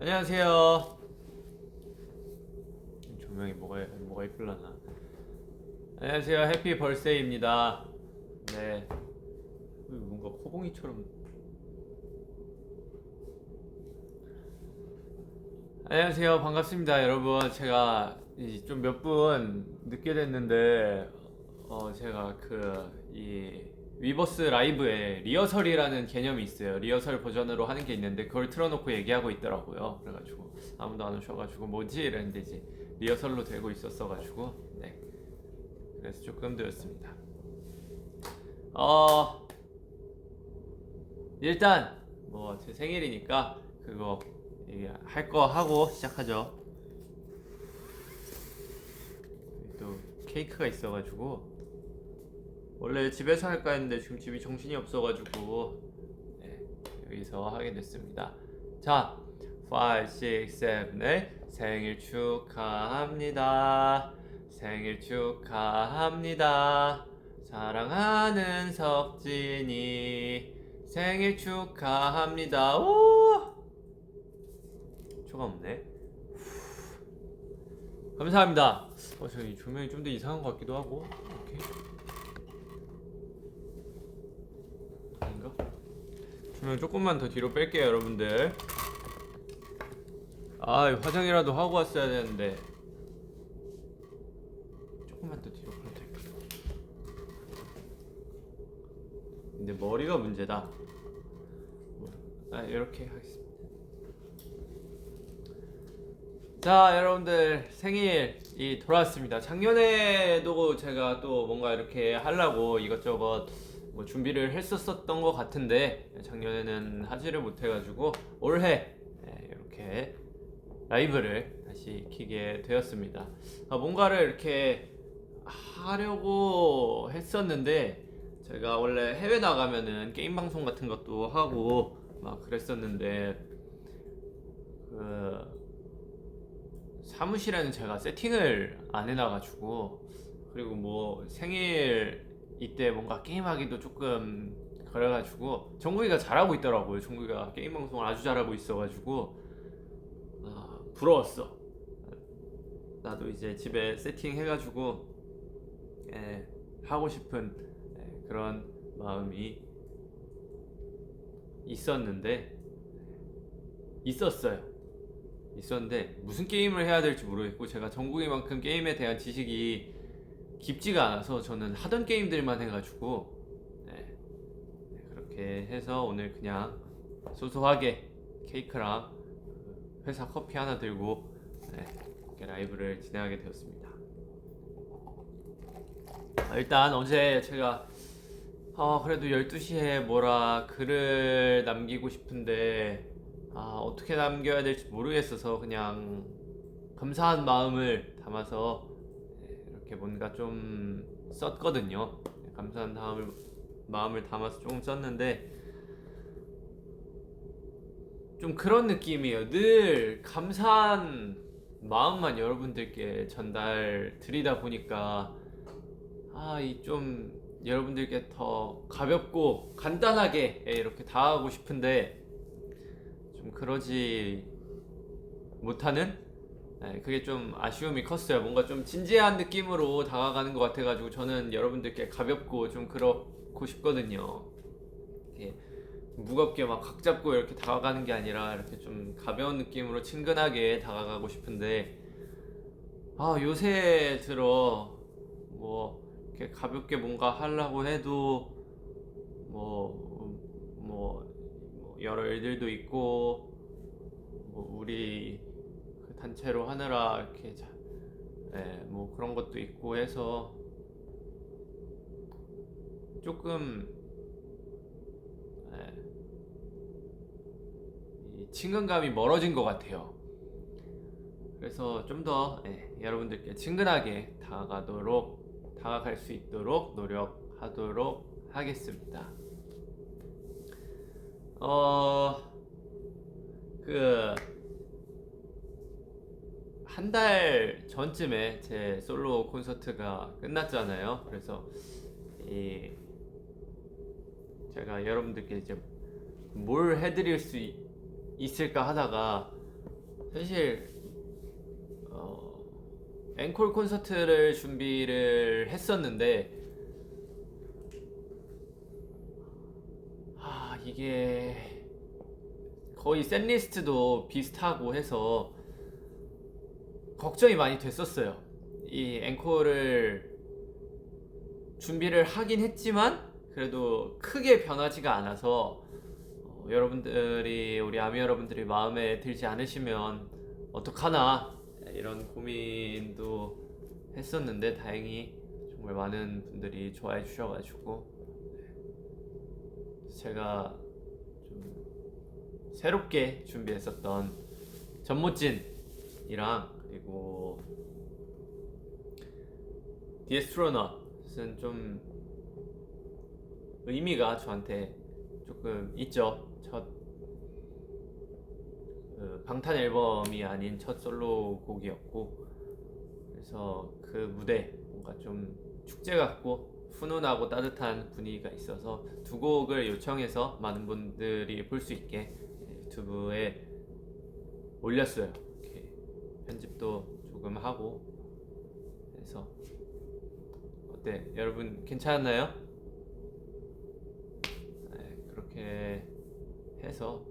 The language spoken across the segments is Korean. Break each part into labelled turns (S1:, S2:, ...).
S1: 안녕하세요. 조명이 뭐가 이쁠라나. 안녕하세요. 해피 벌스데이입니다. 네. 뭔가 코봉이처럼. 안녕하세요. 반갑습니다, 여러분. 제가 좀 몇 분 늦게 됐는데, 제가 이 위버스 라이브에 리허설이라는 개념이 있어요. 리허설 버전으로 하는 게 있는데, 그걸 틀어놓고 얘기하고 있더라고요. 그래가지고, 아무도 안 오셔가지고, 뭐지? 이랬는데, 이제 리허설로 되고 있었어가지고, 네. 그래서 조금 늦었습니다. 어, 일단, 뭐, 제 생일이니까, 그거, 할 거 하고 시작하죠. 또, 케이크가 있어가지고, 원래 집에서 할까 했는데 지금 집이 정신이 없어가지고 네, 여기서 하게 됐습니다. 자, 5, 6, 7, 8 생일 축하합니다. 생일 축하합니다. 사랑하는 석진이 생일 축하합니다. 오! 초가 없네. 감사합니다. 저기 조명이 좀 더 이상한 것 같기도 하고. 이렇게. 아닌가? 조명 조금만 더 뒤로 뺄게요, 여러분들. 화장이라도 하고 왔어야 되는데 조금만 더 뒤로 가도 될까? 근데 머리가 문제다. 이렇게 하겠습니다. 자, 여러분들 생일이 돌아왔습니다. 작년에도 제가 또 뭔가 이렇게 하려고 이것저것 뭐 준비를 했었던 것 같은데 작년에는 하지를 못해가지고 올해 이렇게 라이브를 다시 키게 되었습니다. 뭔가를 이렇게 하려고 했었는데 제가 원래 해외 나가면은 게임 방송 같은 것도 하고 막 그랬었는데 그 사무실에는 제가 세팅을 안 해놔가지고 그리고 뭐 생일 이때 뭔가 게임하기도 조금 그래가지고 정국이가 잘하고 있더라고요. 정국이가 게임 방송을 아주 잘하고 있어가지고 부러웠어. 나도 이제 집에 세팅해가지고 하고 싶은 그런 마음이 있었는데 있었는데 무슨 게임을 해야 될지 모르겠고 제가 정국이만큼 게임에 대한 지식이 깊지가 않아서 저는 하던 게임들만 해가지고 그렇게 해서 오늘 그냥 소소하게 케이크랑 회사 커피 하나 들고 이렇게 라이브를 진행하게 되었습니다. 일단 어제 제가 그래도 12시에 뭐라 글을 남기고 싶은데 어떻게 남겨야 될지 모르겠어서 그냥 감사한 마음을 담아서 이렇게 뭔가 좀 썼거든요. 감사한 마음을 담아서 조금 썼는데 좀 그런 느낌이에요. 늘 감사한 마음만 여러분들께 전달 드리다 보니까 이 좀 여러분들께 더 가볍고 간단하게 이렇게 다가가고 싶은데 좀 그러지 못하는 그게 좀 아쉬움이 컸어요. 뭔가 좀 진지한 느낌으로 다가가는 것 같아가지고 저는 여러분들께 가볍고 좀 그렇고 싶거든요. 이렇게 무겁게 막 각 잡고 이렇게 다가가는 게 아니라 이렇게 좀 가벼운 느낌으로 친근하게 다가가고 싶은데 요새 들어 뭐 이렇게 가볍게 뭔가 하려고 해도 뭐 여러 일들도 있고 뭐 우리 그 단체로 하느라 이렇게 뭐 그런 것도 있고 해서 조금 이 친근감이 멀어진 것 같아요. 그래서 좀 더 여러분들께 친근하게 다가갈 수 있도록 노력하도록 하겠습니다. 그 한 달 전쯤에 제 솔로 콘서트가 끝났잖아요. 그래서 제가 여러분들께 이제 뭘 해드릴 수 있을까 하다가 사실 앵콜 콘서트를 준비를 했었는데 이게 거의 셋리스트도 비슷하고 해서 걱정이 많이 됐었어요. 이 앵콜을 준비를 하긴 했지만 그래도 크게 변하지가 않아서 여러분들이 우리 아미 여러분들이 마음에 들지 않으시면 어떡하나 이런 고민도 했었는데 다행히 정말 많은 분들이 좋아해 주셔가지고 제가 좀 새롭게 준비했었던 전모진이랑 그리고 디에스트로넛은 좀 의미가 저한테 조금 있죠. 첫 방탄 앨범이 아닌 첫 솔로 곡이었고 그래서 그 무대 뭔가 좀 축제 같고 훈훈하고 따뜻한 분위기가 있어서 두 곡을 요청해서 많은 분들이 볼 수 있게 유튜브에 올렸어요. 이렇게 편집도 조금 하고 해서 어때? 여러분 괜찮았나요? 네, 그렇게 해서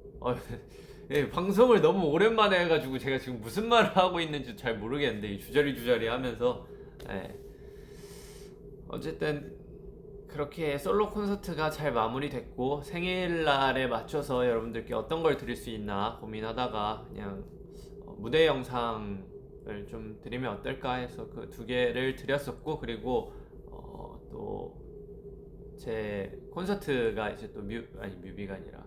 S1: 예, 방송을 너무 오랜만에 해가지고 제가 지금 무슨 말을 하고 있는지 잘 모르겠는데 주저리 하면서 예. 어쨌든 그렇게 솔로 콘서트가 잘 마무리됐고 생일날에 맞춰서 여러분들께 어떤 걸 드릴 수 있나 고민하다가 그냥 무대 영상을 좀 드리면 어떨까 해서 그 두 개를 드렸었고 그리고 또 제 콘서트가 이제 또 뮤비가 아니라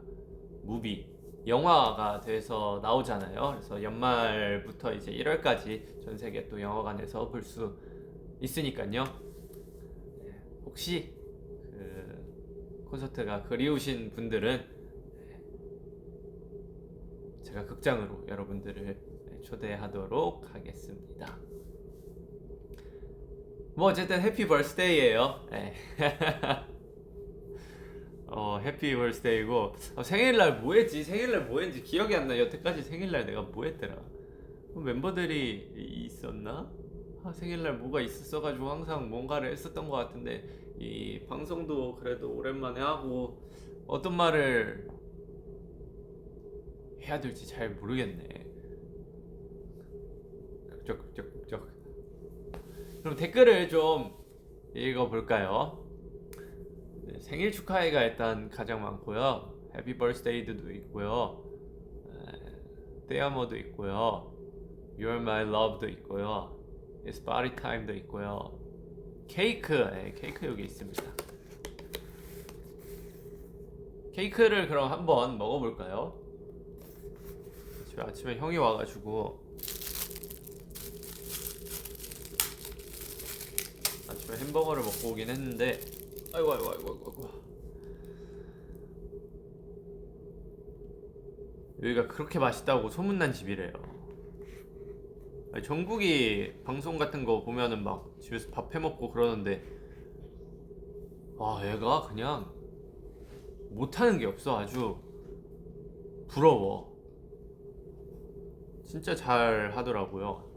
S1: 무비 영화가 돼서 나오잖아요. 그래서 연말부터 이제 1월까지 전 세계 또 영화관에서 볼 수 있으니까요. 혹시 그 콘서트가 그리우신 분들은 제가 극장으로 여러분들을 초대하도록 하겠습니다. 뭐 어쨌든 해피 벌스데이예요. 해피 벌스데이고 생일날 뭐했지? 생일날 뭐했는지 기억이 안 나. 여태까지 생일날 내가 뭐했더라? 멤버들이 있었나? 생일날 뭐가 있었어가지고 항상 뭔가를 했었던 것 같은데 이 방송도 그래도 오랜만에 하고 어떤 말을 해야 될지 잘 모르겠네. 쩍. 그럼 댓글을 좀 읽어볼까요? 네, 생일 축하해가 일단 가장 많고요. 해피 버스데이도 있고요. 떼어머도 있고요. You're my love도 있고요. It's party time도 있고요. 케이크, 케이크 여기 있습니다. 케이크를 그럼 한번 먹어볼까요? 아침에 형이 와가지고 아침에 햄버거를 먹고 오긴 했는데 아이고 여기가 그렇게 맛있다고 소문난 집이래요. 아니, 정국이 방송 같은 거 보면은 막 집에서 밥 해먹고 그러는데 와 얘가 그냥 못하는 게 없어. 아주 부러워. 진짜 잘 하더라고요.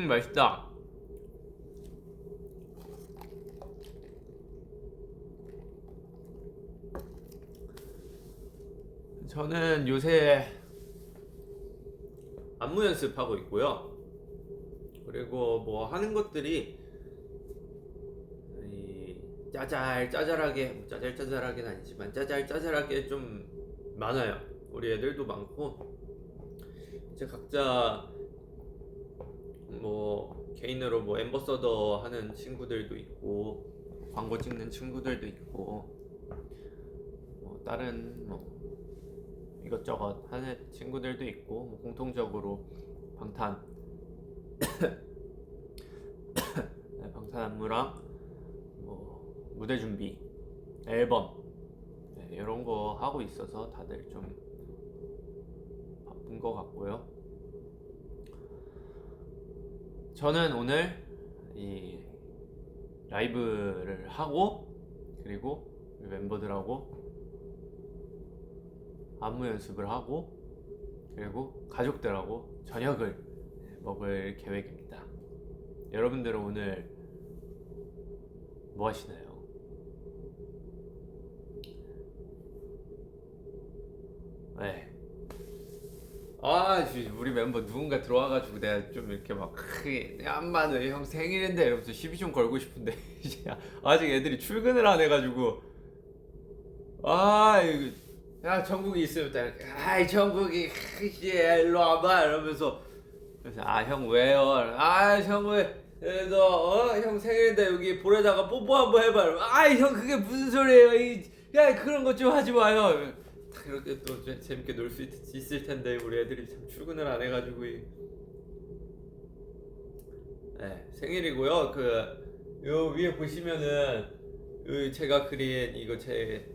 S1: 맛있다. 저는 요새 안무 연습하고 있고요. 그리고 뭐 하는 것들이 짜잘짜잘하게 짜잘짜잘하게는 아니지만 짜잘짜잘하게 좀 많아요. 우리 애들도 많고 이제 각자 뭐 개인으로 뭐 앰버서더 하는 친구들도 있고 광고 찍는 친구들도 있고 뭐 다른 뭐 이것저것 하는 친구들도 있고 뭐 공통적으로 방탄 방탄 안무랑 뭐 무대 준비 앨범 이런 거 하고 있어서 다들 좀 바쁜 것 같고요. 저는 오늘 이 라이브를 하고 그리고 우리 멤버들하고 안무 연습을 하고 그리고 가족들하고 저녁을 먹을 계획입니다. 여러분들은 오늘 뭐 하시나요? 네. 우리 멤버 누군가 들어와가지고 내가 좀 이렇게 막 크게 안마는 형 생일인데 이러면서 시비 좀 걸고 싶은데 이제 아직 애들이 출근을 안 해가지고 이거 야 정국이 있으면 딱 아이 정국이 이제 일로 와봐 이러면서 그래서 형 왜요? 형 왜? 형 생일인데 여기 볼에다가 뽀뽀 한번 해봐. 형 그게 무슨 소리예요? 야 그런 거 좀 하지 마요. 그렇게 또 재밌게 놀 수 있을 텐데 우리 애들이 참 출근을 안 해가지고 생일이고요. 요 위에 보시면은 제가 그린 이거 제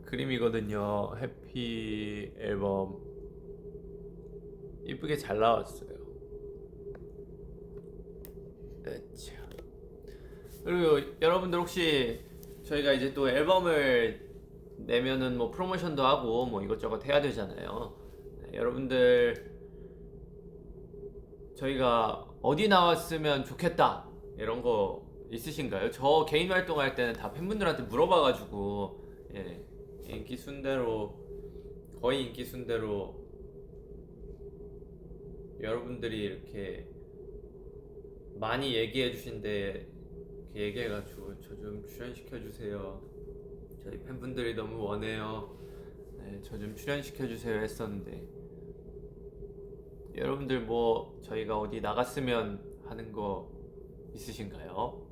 S1: 그림이거든요. 해피 앨범 이쁘게 잘 나왔어요. 그렇죠. 그리고 여러분들 혹시 저희가 이제 또 앨범을 내면은 뭐 프로모션도 하고 뭐 이것저것 해야 되잖아요. 여러분들 저희가 어디 나왔으면 좋겠다 이런 거 있으신가요? 저 개인 활동할 때는 다 팬분들한테 물어봐가지고 인기 순대로 거의 인기 순대로 여러분들이 이렇게 많이 얘기해 주신데 이렇게 얘기해가지고 저 좀 출연시켜 주세요. 저희 팬분들이 너무 원해요. 저 좀 출연시켜 주세요 했었는데 여러분들 뭐 저희가 어디 나갔으면 하는 거 있으신가요?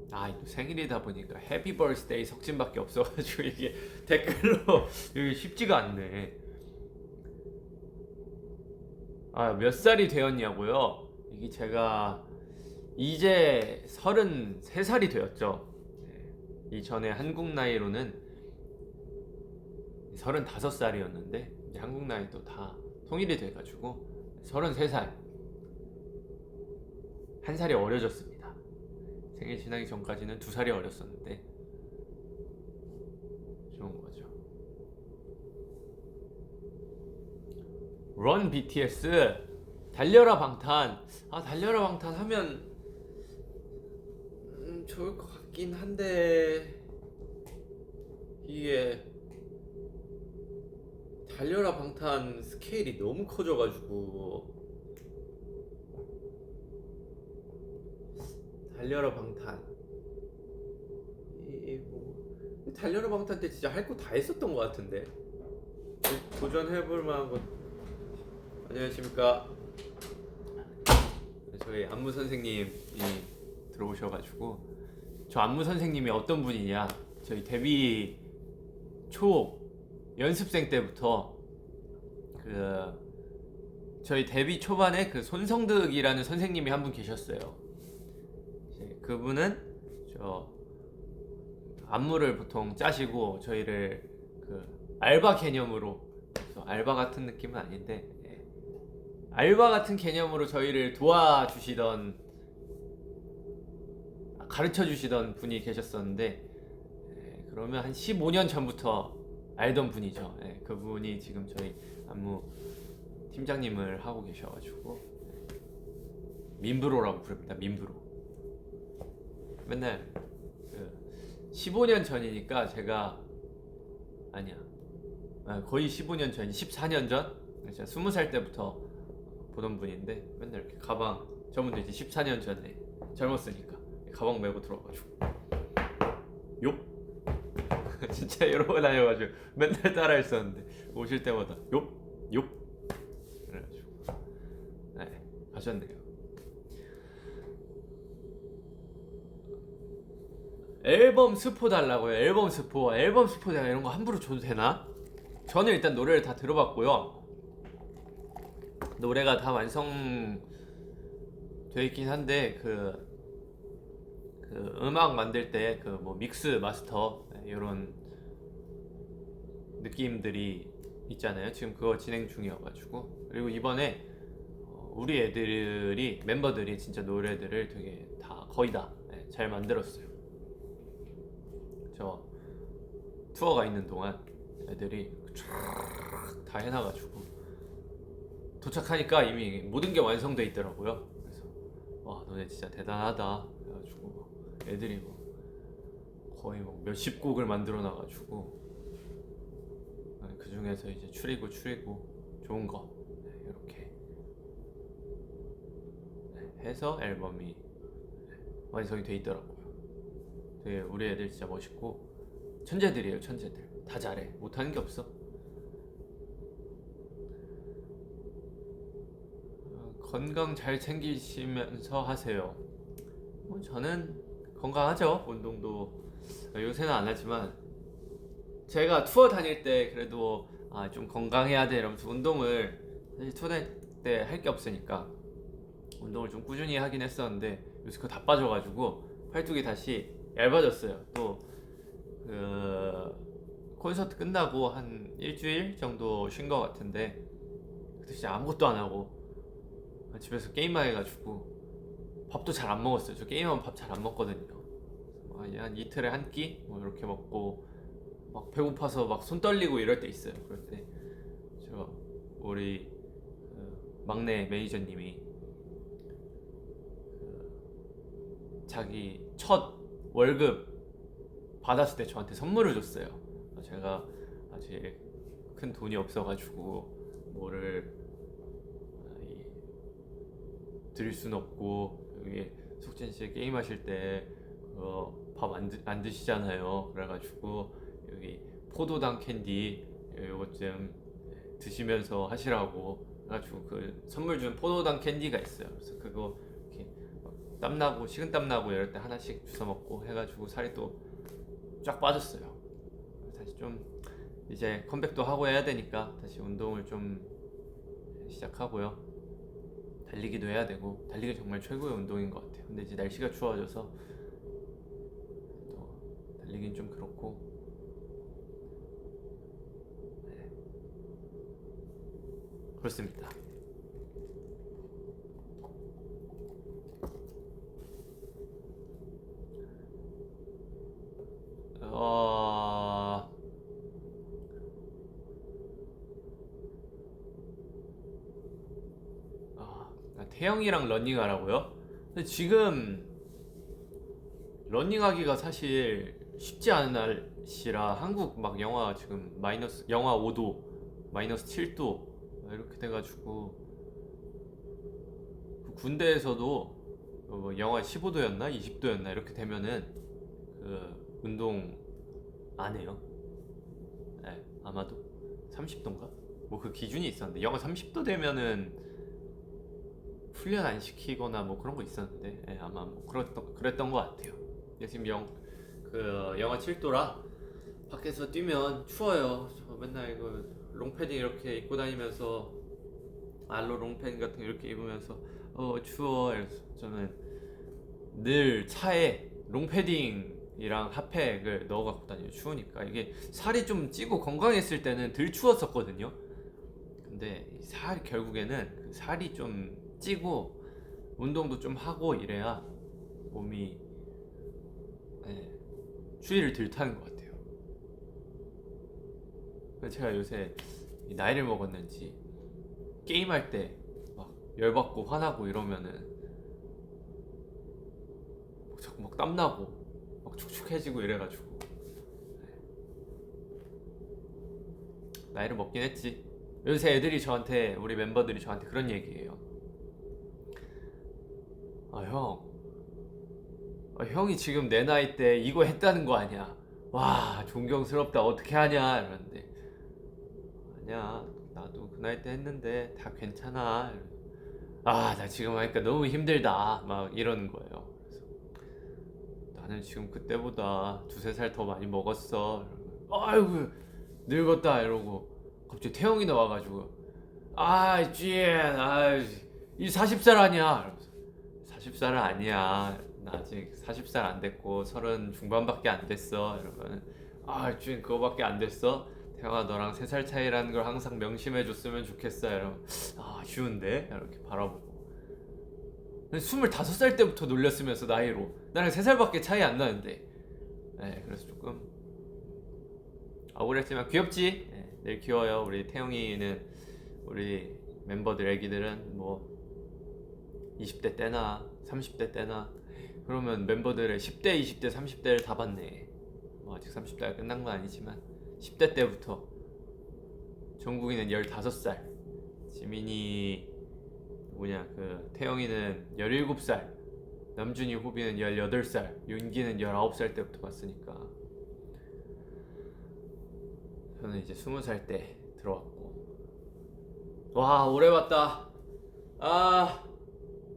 S1: 또 생일이다 보니까 해피 버스데이 석진밖에 없어가지고 이게 댓글로 이게 쉽지가 않네. 몇 살이 되었냐고요? 이게 제가 이제 33살이 되었죠. 이전에 한국 나이로는 35살이었는데 이제 한국 나이도 다 통일이 돼가지고 33살. 한 살이 어려졌습니다. 생일 지나기 전까지는 2살이 어렸었는데 좋은 거죠. 런 BTS 달려라 방탄. 달려라 방탄 하면 좋을 것 같긴 한데 이게 달려라 방탄 스케일이 너무 커져가지고 달려라 방탄 달려라 방탄 때 진짜 할 거 다 했었던 것 같은데 도전해볼 만한 거. 안녕하십니까. 저희 안무 선생님이 들어오셔가지고 저 안무 선생님이 어떤 분이냐, 저희 데뷔 초 연습생 때부터 저희 데뷔 초반에 손성득이라는 선생님이 한 분 계셨어요. 그분은 저 안무를 보통 짜시고 저희를 알바 개념으로, 알바 같은 느낌은 아닌데 알바 같은 개념으로 저희를 도와주시던, 가르쳐 주시던 분이 계셨었는데 그러면 한 15년 전부터 알던 분이죠. 그분이 지금 저희 안무 팀장님을 하고 계셔가지고 민브로라고 부릅니다. 민브로. 맨날 15년 전이니까 제가 거의 15년 전, 14년 전, 제가 20살 때부터 보던 분인데 맨날 이렇게 가방, 저분도 이제 14년 전에 젊었으니까 가방 메고 들어가지고 욕 진짜 이러고 다녀가지고 맨날 따라 했었는데 오실 때마다 욕 그래가지고 가셨네요. 앨범 스포 달라고요. 앨범 스포 내가 이런 거 함부로 줘도 되나? 저는 일단 노래를 다 들어봤고요. 노래가 다 완성돼 있긴 한데 음악 만들 때 뭐 믹스 마스터 이런 느낌들이 있잖아요. 지금 그거 진행 중이어가지고, 그리고 이번에 우리 애들이 멤버들이 진짜 노래들을 되게 다 거의 다 잘 만들었어요. 저 투어가 있는 동안 애들이 쫙 다 해놔가지고 도착하니까 이미 모든 게 완성돼 있더라고요. 그래서 와 너네 진짜 대단하다. 그래가지고 애들이 거의 몇십 곡을 만들어 놔가지고 그 중에서 이제 추리고 좋은 거 이렇게 해서 앨범이 완성이 돼 있더라고요. 되게 우리 애들 진짜 멋있고 천재들이에요. 천재들 다 잘해. 못하는 게 없어. 건강 잘 챙기시면서 하세요. 저는 건강하죠. 운동도 요새는 안 하지만 제가 투어 다닐 때 그래도 좀 건강해야 돼 이러면서 운동을 사실 투어 다닐 때 할 게 없으니까 운동을 좀 꾸준히 하긴 했었는데 요새 그거 다 빠져가지고 팔뚝이 다시 얇아졌어요. 또 콘서트 끝나고 한 일주일 정도 쉰 것 같은데 그때 진짜 아무것도 안 하고 집에서 게임만 해가지고 밥도 잘 안 먹었어요. 저 게임하면 밥 잘 안 먹거든요. 한 이틀에 한 끼? 이렇게 먹고 막 배고파서 막 손 떨리고 이럴 때 있어요. 그럴 때 우리 막내 매니저님이 자기 첫 월급 받았을 때 저한테 선물을 줬어요. 제가 아직 큰 돈이 없어가지고 뭐를 드릴 순 없고 여기 숙진 씨 게임 하실 때 밥 안 드시잖아요. 그래가지고 여기 포도당 캔디 요것 좀 드시면서 하시라고 해가지고 그 선물 준 포도당 캔디가 있어요. 그래서 그거 이렇게 땀나고 식은땀 나고 이럴 때 하나씩 주워 먹고 해가지고 살이 또 쫙 빠졌어요. 다시 좀 이제 컴백도 하고 해야 되니까 다시 운동을 좀 시작하고요. 달리기도 해야 되고 달리기 정말 최고의 운동인 것 같아요. 근데 이제 날씨가 추워져서 또 달리긴 좀 그렇고 그렇습니다. 태영이랑 러닝하라고요? 근데 지금 러닝하기가 사실 쉽지 않은 날씨라 한국 막 영하 지금 영하 5도, 마이너스 7도 이렇게 돼가지고 그 군대에서도 영하 15도였나 20도였나 이렇게 되면은 그 운동 안 해요. 네, 아마도 30도인가? 뭐 그 기준이 있었는데 영하 30도 되면은 훈련 안 시키거나 뭐 그런 거 있었는데 아마 뭐 그랬던 것 같아요. 지금 영하 7도라 밖에서 뛰면 추워요. 저 맨날 이거 롱패딩 이렇게 입고 다니면서 알로 롱패딩 같은 거 이렇게 입으면서 추워. 이래서 저는 늘 차에 롱패딩이랑 핫팩을 넣어 갖고 다녀요. 추우니까. 이게 살이 좀 찌고 건강했을 때는 덜 추웠었거든요. 근데 결국에는 그 살이 좀 찌고 운동도 좀 하고 이래야 몸이 추위를 덜 타는 것 같아요. 제가 요새 나이를 먹었는지 게임할 때 막 열받고 화나고 이러면은 자꾸 막 땀나고 막 축축해지고 이래가지고 나이를 먹긴 했지. 요새 애들이 우리 멤버들이 저한테 그런 얘기해요. 형이 지금 내 나이 때 이거 했다는 거 아니야? 와, 존경스럽다. 어떻게 하냐? 이러는데 아니야. 나도 그 나이 때 했는데 다 괜찮아. 나 지금 하니까 너무 힘들다. 막 이러는 거예요. 그래서 나는 지금 그때보다 두세 살 더 많이 먹었어. 아이고 늙었다 이러고 갑자기 태영이 나와가지고 이 40살 아니야. 이러면서 40살은 아니야. 나 아직 40살 안 됐고 30 중반밖에 안 됐어. 이러면 주인 그거밖에 안 됐어. 태영아 너랑 3살 차이라는 걸 항상 명심해 줬으면 좋겠어. 이러면 쉬운데? 이렇게 바라보고 25살 때부터 놀렸으면서 나이로 나랑 3살밖에 차이 안 나는데. 네, 그래서 조금 억울했지만 귀엽지? 네, 늘 귀여워요. 우리 태영이는 우리 멤버들 애기들은 뭐 20대 때나 30대 때나 그러면 멤버들의 10대, 20대, 30대를 다 봤네. 뭐 아직 30대가 끝난 건 아니지만 10대 때부터 정국이는 15살, 지민이 뭐냐 그 태영이는 17살, 남준이 호비는 18살, 윤기는 19살 때부터 봤으니까 저는 이제 20살 때 들어왔고. 와, 오래 봤다. 아,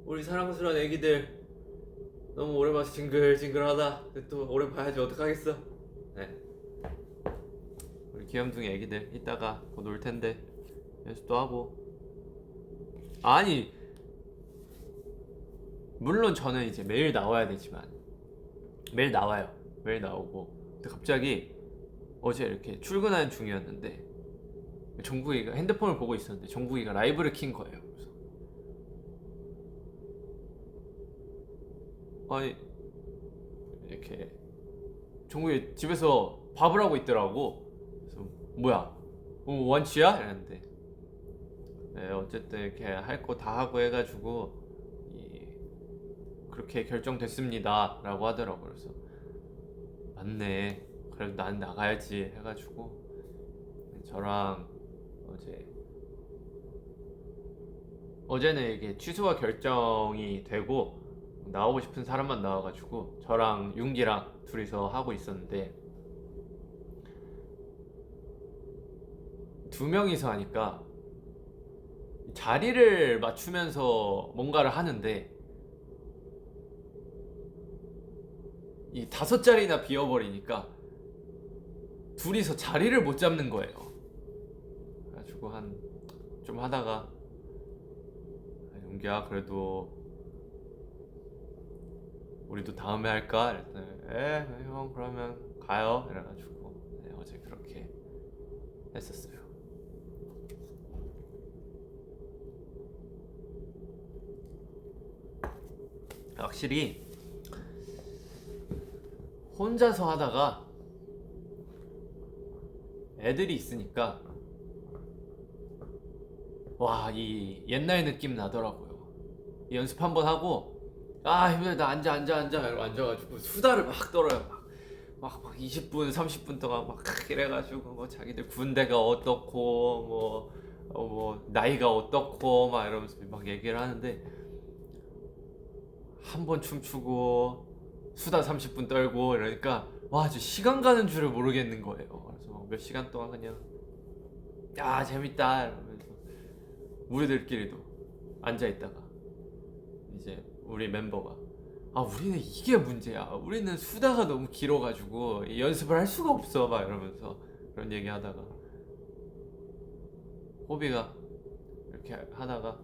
S1: 우리 사랑스러운 애기들 너무 오래 봐서 징글징글하다. 근데 또 오래 봐야지 어떡하겠어. 네, 우리 귀염둥이 애기들 이따가 곧 올 텐데 연습도 하고. 아니, 물론 저는 이제 매일 나와야 되지만 매일 나와요. 매일 나오고. 근데 갑자기 어제 이렇게 출근하는 중이었는데 정국이가 핸드폰을 보고 있었는데 정국이가 라이브를 킨 거예요. 그래서 아니 이렇게 정국이 집에서 밥을 하고 있더라고. 그래서 뭐야 원치야? 이랬는데 네, 어쨌든 이렇게 할 거 다 하고 해가지고 그렇게 결정됐습니다 라고 하더라고. 그래서 맞네, 그래도 난 나가야지 해가지고 저랑 어제는 이게 취소가 결정이 되고 나오고 싶은 사람만 나와가지고 저랑 윤기랑 둘이서 하고 있었는데, 두 명이서 하니까 자리를 맞추면서 뭔가를 하는데 이 5자리나 비어버리니까 둘이서 자리를 못 잡는 거예요. 그래가지고 한 좀 하다가 윤기야 그래도 우리도 다음에 할까? 이랬더니 형 그러면 가요 이래가지고 네, 어제 그렇게 했었어요. 확실히 혼자서 하다가 애들이 있으니까 와, 이 옛날 느낌 나더라고요. 이 연습 한번 하고 힘들다 앉아 이러고 앉아가지고 수다를 막 떨어요. 막 20분 30분 동안 막 이래가지고 뭐 자기들 군대가 어떻고 뭐 나이가 어떻고 막 이러면서 막 얘기를 하는데 한 번 춤추고 수다 30분 떨고 이러니까 와, 저 시간 가는 줄을 모르겠는 거예요. 그래서 몇 시간 동안 그냥 야 재밌다 이러면서 우리들끼리도 앉아있다가 이제 우리 멤버가 우리는 이게 문제야, 우리는 수다가 너무 길어가지고 연습을 할 수가 없어 막 이러면서 그런 얘기 하다가 호비가 이렇게 하다가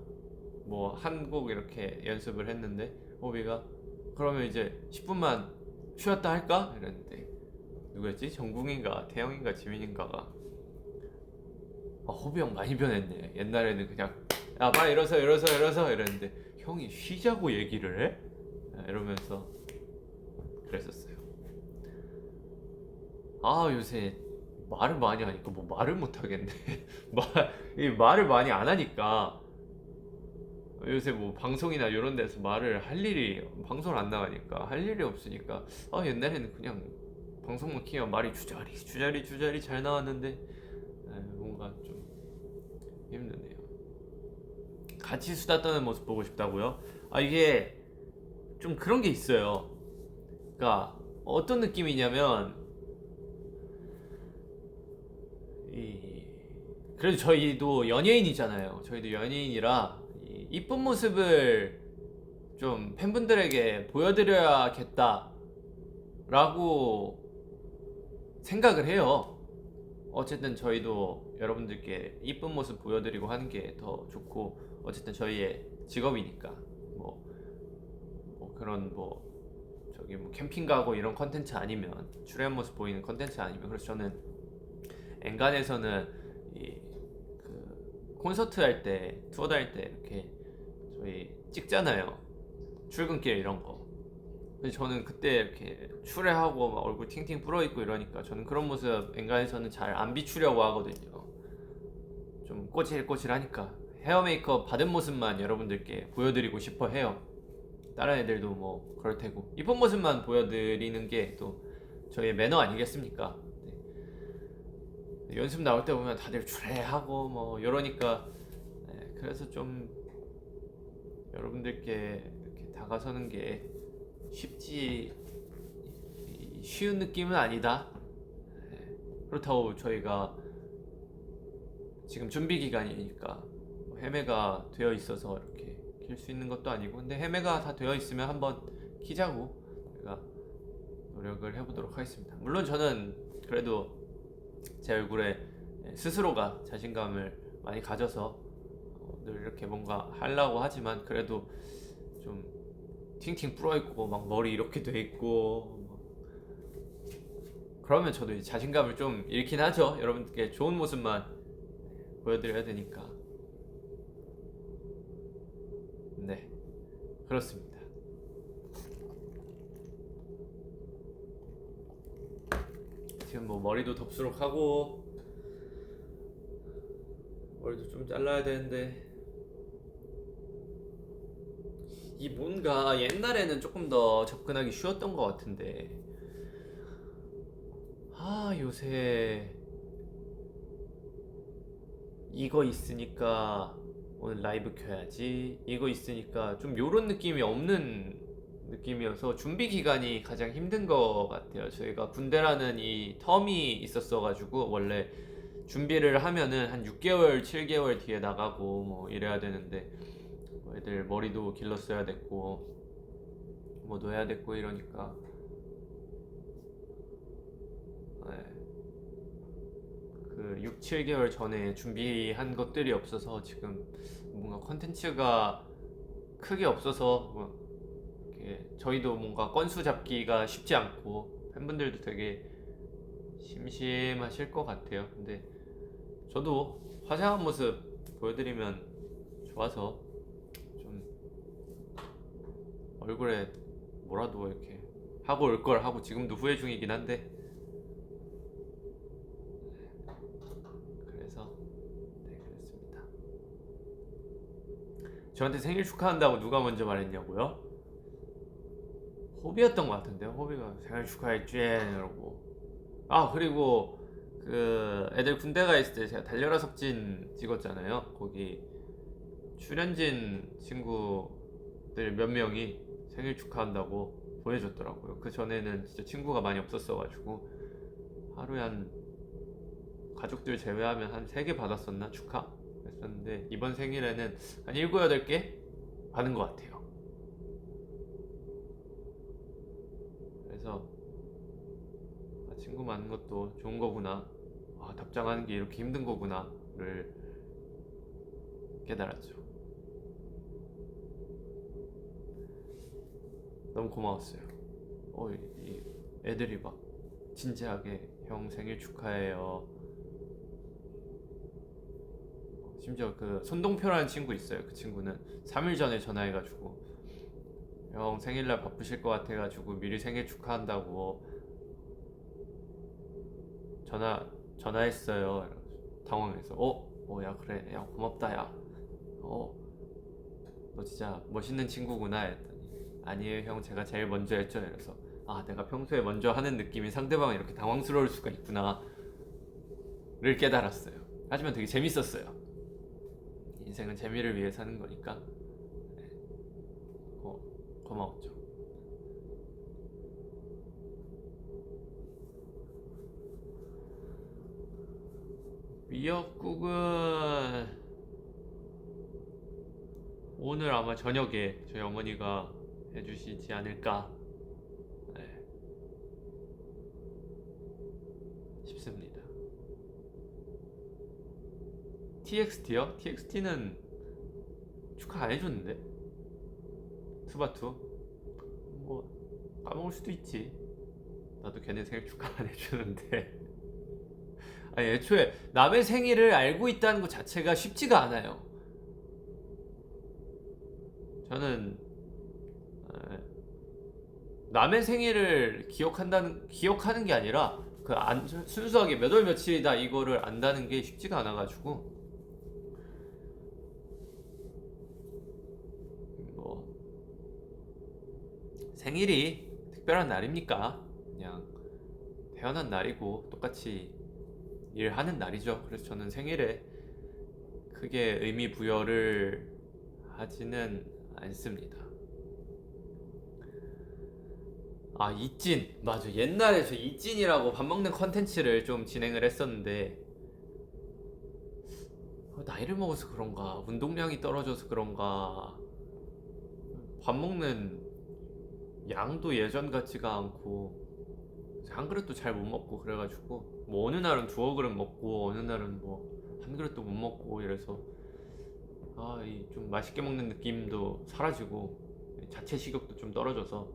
S1: 뭐 한 곡 이렇게 연습을 했는데 호비가 그러면 이제 10분만 쉬었다 할까? 이랬는데 누구였지? 정국인가 태영인가 지민인가가 호비 형 많이 변했네. 옛날에는 그냥 야 빨리 일어서 이랬는데 형이 쉬자고 얘기를 해? 이러면서 그랬었어요. 요새 말을 많이 하니까 뭐 말을 못 하겠네. 말을 많이 안 하니까 요새 뭐 방송이나 이런 데서 말을 할 일이, 방송을 안 나가니까 할 일이 없으니까 옛날에는 그냥 방송만 키면 말이 주저리 잘 나왔는데 뭔가 좀 힘드네요. 같이 수다 떠는 모습 보고 싶다고요? 이게 좀 그런 게 있어요. 그러니까 어떤 느낌이냐면 그래도 저희도 연예인이잖아요. 저희도 연예인이라 이쁜 모습을 좀 팬분들에게 보여드려야겠다 라고 생각을 해요. 어쨌든 저희도 여러분들께 이쁜 모습 보여드리고 하는 게 더 좋고, 어쨌든 저희의 직업이니까 뭐 그런 저기 캠핑 가고 이런 컨텐츠 아니면, 출연 모습 보이는 컨텐츠 아니면. 그래서 저는 엔간에서는 그 콘서트 할 때, 투어 다닐 때 이렇게 저희 찍잖아요. 출근길 이런 거. 근데 저는 그때 이렇게 추레하고 막 얼굴 팅팅 불어있고 이러니까 저는 그런 모습 엔간에서는 잘 안 비추려고 하거든요. 좀 꼬질꼬질하니까 헤어 메이크업 받은 모습만 여러분들께 보여드리고 싶어 해요. 다른 애들도 뭐 그럴 테고 이쁜 모습만 보여드리는 게 또 저희의 매너 아니겠습니까? 네. 연습 나올 때 보면 다들 추레하고 뭐 이러니까 네, 그래서 좀 여러분들께 이렇게 다가서는 게 쉬운 느낌은 아니다. 네. 그렇다고 저희가 지금 준비 기간이니까 뭐 헤매가 되어 있어서 이렇게 킬 수 있는 것도 아니고, 근데 헤매가 다 되어 있으면 한번 키자고 제가 노력을 해보도록 하겠습니다. 물론 저는 그래도 제 얼굴에 스스로가 자신감을 많이 가져서 늘 이렇게 뭔가 하려고 하지만 그래도 좀 팅팅 불어있고 막 머리 이렇게 돼 있고 그러면 저도 이제 자신감을 좀 잃긴 하죠. 여러분들께 좋은 모습만 보여드려야 되니까. 네, 그렇습니다. 지금 뭐 머리도 덥수룩하고 머리도 좀 잘라야 되는데 이 뭔가 옛날에는 조금 더 접근하기 쉬웠던 것 같은데 요새 이거 있으니까 오늘 라이브 켜야지, 이거 있으니까 좀 요런 느낌이 없는 느낌이어서 준비 기간이 가장 힘든 것 같아요. 저희가 군대라는 이 텀이 있었어가지고 원래 준비를 하면은 한 6개월, 7개월 뒤에 나가고 뭐 이래야 되는데 뭐 애들 머리도 길렀어야 됐고 뭐도 해야 됐고 이러니까 네. 그 6, 7개월 전에 준비한 것들이 없어서 지금 뭔가 컨텐츠가 크게 없어서 뭐 이렇게 저희도 뭔가 건수 잡기가 쉽지 않고 팬분들도 되게 심심하실 것 같아요. 근데 저도 화사한 모습 보여드리면 좋아서 좀 얼굴에 뭐라도 이렇게 하고 올 걸 하고 지금도 후회 중이긴 한데 그래서 네, 그렇습니다. 저한테 생일 축하한다고 누가 먼저 말했냐고요? 호비였던 것 같은데요. 호비가 생일 축하했지 이러고. 그리고 그 애들 군대 가 있을 때 제가 달려라 석진 찍었잖아요. 거기 출연진 친구들 몇 명이 생일 축하한다고 보내줬더라고요. 그 전에는 진짜 친구가 많이 없었어가지고 하루에 한 가족들 제외하면 한 3개 받았었나 축하 했었는데 이번 생일에는 한 7, 8개 받은 것 같아요. 그래서 친구 많은 것도 좋은 거구나, 답장하는 게 이렇게 힘든 거구나를 깨달았죠. 너무 고마웠어요. 이 애들이 막 진지하게 형 생일 축하해요. 심지어 그 손동표라는 친구 있어요. 그 친구는 3일 전에 전화해가지고 형 생일날 바쁘실 것 같아가지고 미리 생일 축하한다고 전화했어요. 당황해서 야 그래 야 고맙다 야 너 진짜 멋있는 친구구나 했더니 아니에요 형 제가 제일 먼저 했죠. 이래서 내가 평소에 먼저 하는 느낌이 상대방이 이렇게 당황스러울 수가 있구나 를 깨달았어요. 하지만 되게 재밌었어요. 인생은 재미를 위해 사는 거니까 네. 고마웠죠. 미역국은 오늘 아마 저녁에 저희 어머니가 해주시지 않을까 싶습니다. TXT요? TXT는 축하 안 해줬는데? 투바투? 뭐 까먹을 수도 있지. 나도 걔네 생일 축하 안 해주는데 아니 애초에 남의 생일을 알고 있다는 것 자체가 쉽지가 않아요. 저는 남의 생일을 기억하는 게 아니라 순수하게 몇 월 며칠이다 이거를 안다는 게 쉽지가 않아가지고 뭐 생일이 특별한 날입니까? 그냥 태어난 날이고 똑같이 일하는 날이죠. 그래서 저는 생일에 크게 의미 부여를 하지는 않습니다. 아, 이찐. 맞아. 옛날에 저 이찐이라고 밥 먹는 컨텐츠를 좀 진행을 했었는데, 나이를 먹어서 그런가, 운동량이 떨어져서 그런가, 밥 먹는 양도 예전 같지가 않고, 한 그릇도 잘 못 먹고 그래가지고, 뭐 어느 날은 두어 그릇 먹고, 어느 날은 뭐 한 그릇도 못 먹고 이래서, 이 좀 맛있게 먹는 느낌도 사라지고, 자체 식욕도 좀 떨어져서,